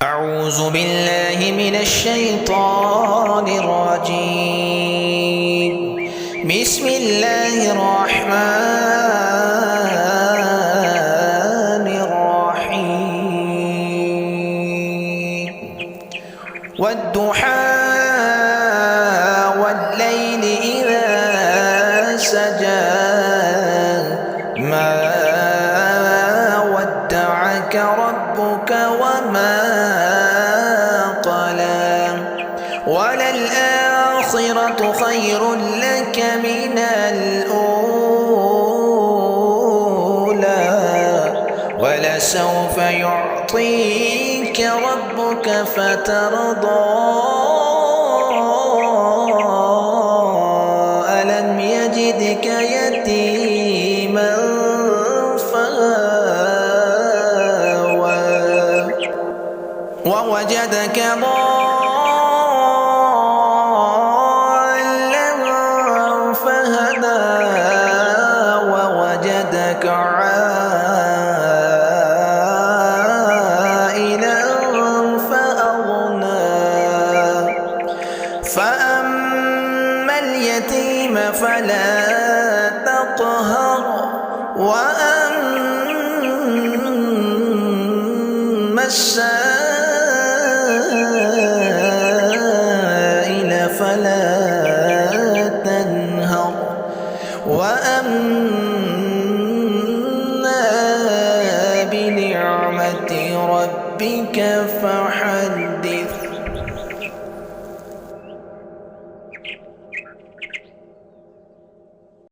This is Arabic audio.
أعوذ بالله من الشيطان الرجيم. بسم الله الرحمن الرحيم. والضحى والليل إذا سجى ما ودعك ربك وما قلى وللآخرة خير لك من الأولى ولسوف يعطيك ربك فترضى ألم يجدك يتيما فآوى ووجدك ضالا فهدى ووجدك عائلا فأغنى فأما اليتيم فلا تقهر وأما السائل